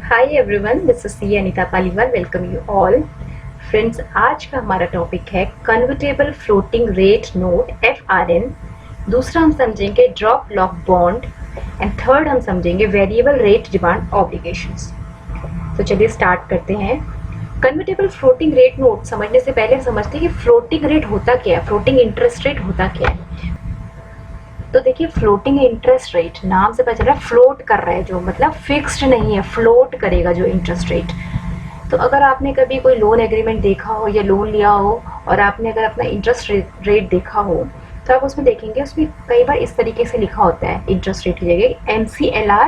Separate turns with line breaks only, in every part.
Hi everyone, this is C Anita Paliwal. Welcome you all friends. आज का हमारा टॉपिक है convertible floating rate note FRN। दूसरा हम समझेंगे drop lock bond and third हम समझेंगे वेरिएबल रेट डिमांड ऑब्लिगेशंस। तो चलिए स्टार्ट करते हैं। कन्वर्टेबल फ्लोटिंग रेट नोट समझने से पहले हम समझते हैं कि फ्लोटिंग रेट होता क्या है, फ्लोटिंग इंटरेस्ट रेट होता क्या है। तो देखिए, फ्लोटिंग इंटरेस्ट रेट नाम से पता चल रहा है फ्लोट कर रहा है, जो मतलब फिक्स्ड नहीं है, फ्लोट करेगा जो इंटरेस्ट रेट। तो अगर आपने कभी कोई लोन एग्रीमेंट देखा हो या लोन लिया हो और आपने अगर अपना इंटरेस्ट रेट देखा हो तो आप उसमें देखेंगे, उसमें कई बार इस तरीके से लिखा होता है इंटरेस्ट रेट की जगह MCLR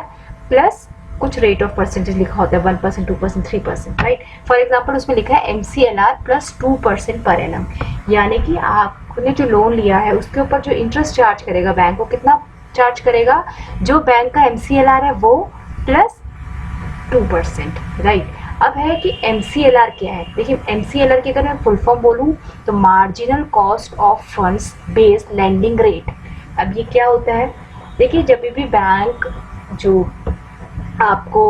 प्लस कुछ रेट ऑफ परसेंटेज लिखा होता है, 1%, 2%, 3%, राइट। फॉर एग्जाम्पल उसमें लिखा है MCLR प्लस 2% पर एनम, यानी कि आपने जो लोन लिया है उसके ऊपर जो इंटरेस्ट चार्ज करेगा बैंक, वो कितना चार्ज करेगा, जो बैंक का MCLR है वो प्लस 2%, राइट। अब है कि MCLR क्या है। देखिए, MCLR की अगर मैं फुल फॉर्म बोलूँ तो marginal cost of funds based landing rate. अब ये क्या होता है, देखिए जब भी बैंक जो आपको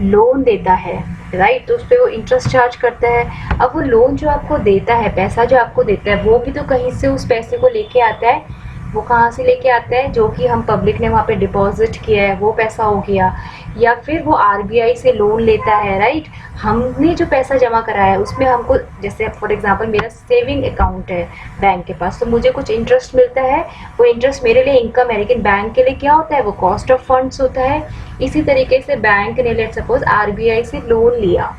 लोन देता है, राइट, तो उस पर वो इंटरेस्ट चार्ज करता है। अब वो लोन जो आपको देता है, पैसा जो आपको देता है, वो भी तो कहीं से उस पैसे को लेके आता है। वो कहाँ से लेके आता है, जो कि हम पब्लिक ने वहाँ पे डिपॉजिट किया है, वो पैसा हो गया। या फिर वो RBI से लोन लेता है, राइट। हमने जो पैसा जमा कराया है उसमें हमको, जैसे फॉर एग्जांपल मेरा सेविंग अकाउंट है बैंक के पास, तो मुझे कुछ इंटरेस्ट मिलता है। वो इंटरेस्ट मेरे लिए इनकम है, लेकिन बैंक के लिए क्या होता है, वो कॉस्ट ऑफ फंड्स होता है। इसी तरीके से बैंक ने लेट सपोज RBI से लोन लिया,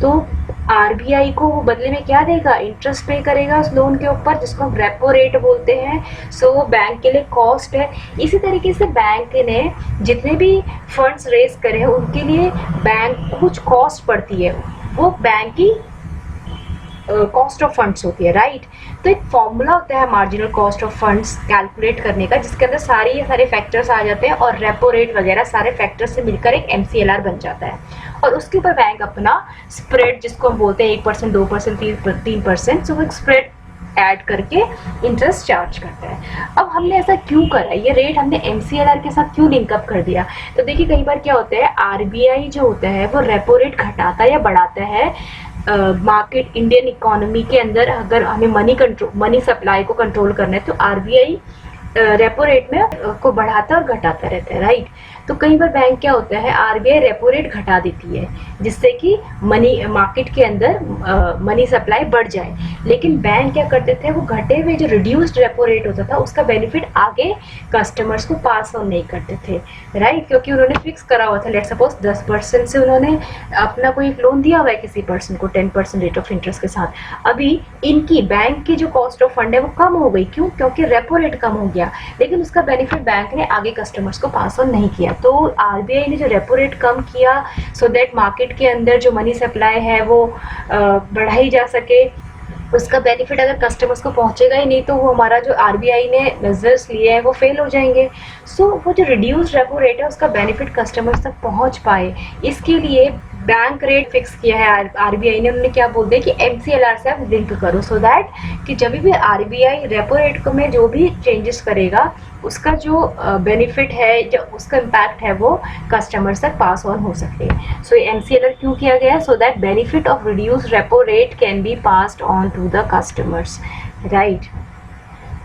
तो RBI को वो बदले में क्या देगा, इंटरेस्ट पे करेगा उस लोन के ऊपर, जिसको हम रेपो रेट बोलते हैं। सो वो बैंक के लिए कॉस्ट है। इसी तरीके से बैंक ने जितने भी फंड्स रेज करे हैं उनके लिए बैंक को कुछ कॉस्ट पड़ती है, वो बैंक की कॉस्ट ऑफ फंड्स होती है, राइट। तो एक फॉर्मूला होता है marginal cost of funds calculate करने का, जिसके अंदर सारे फैक्टर्स आ जाते हैं और रेपो रेट वगैरह सारे फैक्टर्स से मिलकर एक MCLR बन जाता है। और उसके ऊपर बैंक अपना स्प्रेड, जिसको हम बोलते हैं 1%, 2%, 3%, सो वो एक स्प्रेड ऐड करके इंटरेस्ट चार्ज करता है। अब हमने ऐसा क्यों करा, ये रेट हमने MCLR के साथ क्यों लिंकअप कर दिया। तो देखिए, कई बार क्या होता है, RBI जो होता है वो रेपो रेट घटाता या बढ़ाता है मार्केट, इंडियन इकोनॉमी के अंदर। अगर हमें मनी सप्लाई को कंट्रोल करना है तो RBI रेपो रेट में को बढ़ाता और घटाता रहता है, राइट। तो कई बार बैंक क्या होता है, RBI रेपो रेट घटा देती है जिससे कि मनी मार्केट के अंदर मनी सप्लाई बढ़ जाए। लेकिन बैंक क्या करते थे, वो घटे हुए जो रिड्यूस्ड रेपो रेट होता था उसका बेनिफिट आगे कस्टमर्स को पास ऑन नहीं करते थे, राइट। क्योंकि उन्होंने फिक्स करा हुआ था, लेट सपोज 10% से उन्होंने अपना कोई लोन दिया हुआ है किसी पर्सन को 10% रेट ऑफ इंटरेस्ट के साथ। अभी इनकी बैंक की जो कॉस्ट ऑफ फंड है वो कम हो गई, क्यों, क्योंकि रेपो रेट कम हो गया, लेकिन उसका बेनिफिट बैंक ने आगे कस्टमर्स को पास ऑन नहीं किया। तो RBI ने जो रेपो रेट कम किया सो दैट मार्केट के अंदर जो मनी सप्लाई है वो बढ़ाई जा सके, उसका बेनिफिट अगर कस्टमर्स को पहुंचेगा ही नहीं तो वो हमारा जो RBI ने मेजर्स लिए हैं वो फेल हो जाएंगे। सो वो जो रिड्यूस्ड रेपो रेट है उसका बेनिफिट कस्टमर्स तक पहुंच पाए, इसके लिए बैंक रेट फिक्स किया है RBI ने। उन्होंने क्या बोल दिया कि MCLR से आप लिंक करो, सो दैट कि जब भी RBI रेपो रेट में जो भी चेंजेस करेगा उसका जो बेनिफिट है, जो उसका इम्पैक्ट है, वो कस्टमर्स तक पास ऑन हो सके। सो MCLR क्यों किया गया, so that benefit of reduced repo rate can be passed on to the customers, right.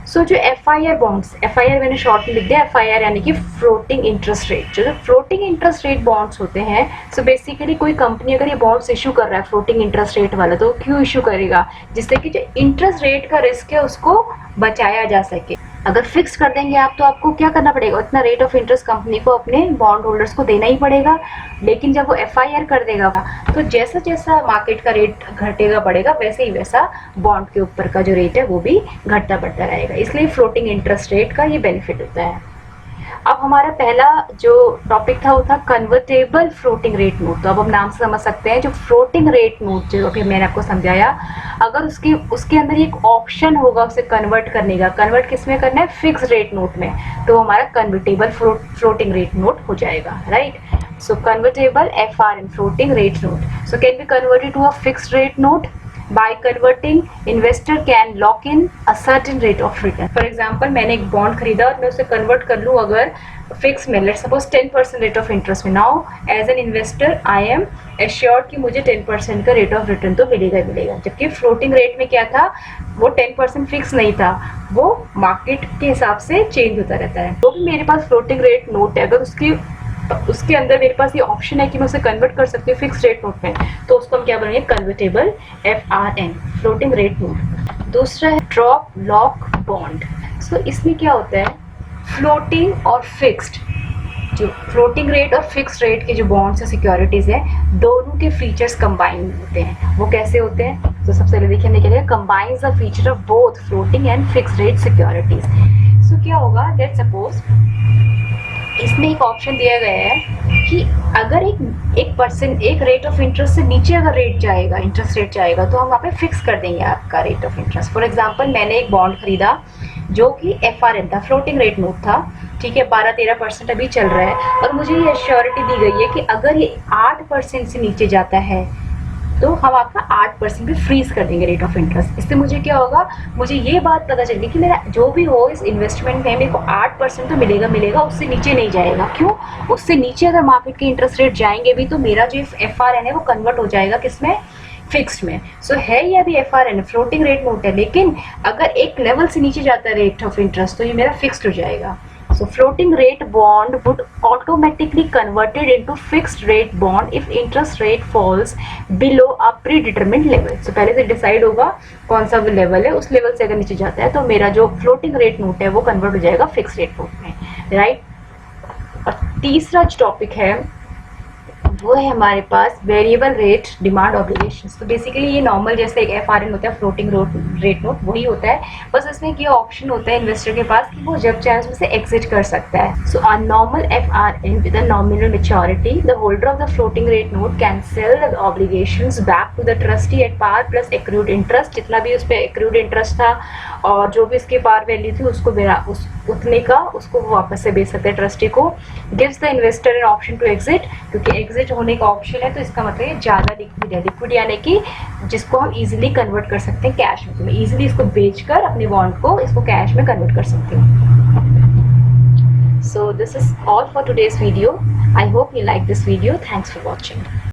So जो FIR बॉन्ड्स, FIR मैंने शॉर्ट में लिख दिया, FIR यानी कि फ्लोटिंग इंटरेस्ट रेट। जो फ्लोटिंग इंटरेस्ट रेट बॉन्ड्स होते हैं, सो बेसिकली कोई कंपनी अगर ये बॉन्ड्स इशू कर रहा है फ्लोटिंग इंटरेस्ट रेट वाला, तो क्यों इशू करेगा, जिससे कि जो इंटरेस्ट रेट का रिस्क है उसको बचाया जा सके। अगर फिक्स कर देंगे आप तो आपको क्या करना पड़ेगा, उतना रेट ऑफ इंटरेस्ट कंपनी को अपने बॉन्ड होल्डर्स को देना ही पड़ेगा। लेकिन जब वो FIR कर देगा तो जैसा जैसा मार्केट का रेट घटेगा बढ़ेगा, वैसे ही वैसा बॉन्ड के ऊपर का जो रेट है वो भी घटता बढ़ता रहेगा। इसलिए फ्लोटिंग इंटरेस्ट रेट का ये बेनिफिट होता है। अब हमारा पहला जो टॉपिक था वो था कन्वर्टेबल फ्लोटिंग रेट नोट। तो अब हम नाम से समझ सकते हैं, जो फ्लोटिंग रेट नोट जो अभी मैंने आपको समझाया, अगर उसके अंदर एक ऑप्शन होगा उसे कन्वर्ट करने का, कन्वर्ट किस में करना है, फिक्स रेट नोट में, तो हमारा कन्वर्टेबल फ्लोटिंग रेट नोट हो जाएगा, right. So convertible FRN floating rate note, so can be converted to a fixed rate note, By converting, investor can lock in a certain rate of return. For example, मैंने एक bond खरीदा और मैं उसे convert कर लूँ अगर fix में, let's suppose 10% rate of interest में. Now as an investor I am assured कि मुझे 10% का रेट ऑफ रिटर्न तो मिलेगा ही मिलेगा. जबकि फ्लोटिंग रेट में क्या था, वो 10% फिक्स नहीं था, वो मार्केट के हिसाब से चेंज होता रहता है. तो भी मेरे पास फ्लोटिंग रेट नोट है, अगर उसके अंदर मेरे पास ये ऑप्शन है कि मैं उसे कन्वर्ट कर सकती हूँ फिक्स रेट नोट में, तो उसको हम क्या बोलेंगे, convertible FRN, floating rate note. दूसरा है ड्रॉप लॉक बॉन्ड. सो इसमें क्या होता है, फ्लोटिंग और फिक्स्ड, जो फ्लोटिंग रेट और फिक्स रेट के जो बॉन्ड्स या सिक्योरिटीज है, दोनों के फीचर्स कंबाइन होते हैं. वो कैसे होते हैं, तो सबसे पहले देखिए हमने क्या लिखा, combines the feature of both floating and fix rate securities. So क्या होगा, लेट्स सपोज इसमें एक ऑप्शन दिया गया है कि अगर एक रेट ऑफ इंटरेस्ट से नीचे अगर इंटरेस्ट रेट जाएगा तो हम वहाँ पे फिक्स कर देंगे आपका rate of interest. For example मैंने एक बॉन्ड खरीदा जो कि FRN था, फ्लोटिंग रेट नोट था, ठीक है, 12-13% अभी चल रहा है, और मुझे ये एश्योरिटी दी गई है कि अगर ये 8% से नीचे जाता है तो हम आपका 8% पे फ्रीज कर देंगे रेट ऑफ इंटरेस्ट. इससे मुझे क्या होगा, मुझे ये बात पता चलेगी कि मेरा जो भी हो इस इन्वेस्टमेंट में मेरे को 8% तो मिलेगा, उससे नीचे नहीं जाएगा. क्यों, उससे नीचे अगर मार्केट के इंटरेस्ट रेट जाएंगे भी तो मेरा जो FRN है वो कन्वर्ट हो जाएगा किसमें, फिक्स्ड में. सो है ये अभी FRN फ्लोटिंग रेट नोट है, लेकिन अगर एक लेवल से नीचे जाता है रेट ऑफ इंटरेस्ट तो ये मेरा फिक्स्ड हो जाएगा. So floating rate bond would automatically converted into fixed rate bond if interest rate falls below a predetermined level. So पहले से डिसाइड होगा कौन सा लेवल है, उस लेवल से अगर नीचे जाता है तो मेरा जो फ्लोटिंग रेट नोट है वो कन्वर्ट हो जाएगा फिक्स रेट नोट में, राइट. और तीसरा जो टॉपिक है वो है हमारे पास वेरिएबल रेट डिमांड ऑब्लिगेशंस. तो बेसिकली ये नॉर्मल जैसे एक FRN होता है, फ्लोटिंग रेट नोट, वही होता है, बस इसमें ये ऑप्शन होता है इन्वेस्टर के पास कि वो जब चाहे उसमें से एग्जिट कर सकता है. So a normal FRN with a nominal maturity, the holder of the floating rate note can sell the obligations back to the trustee at par plus accrued interest. जितना भी उस पर एक्रूड इंटरेस्ट था और जो भी उसकी पार वैल्यू थी उसको उतने का उसको वो वापस से बेच सकते हैं ट्रस्टी को. Gives the investor an option to exit, क्योंकि एग्जिट होने का ऑप्शन है तो इसका मतलब ये ज़्यादा लिक्विड है. लिक्विड यानी कि जिसको हम इजीली कन्वर्ट कर सकते हैं कैश में, तो मैं इजीली इसको बेचकर अपने बॉन्ड को इसको कैश में कन्वर्ट कर सकती हूँ. So this is all for today's video. I hope you like this video. Thanks for watching.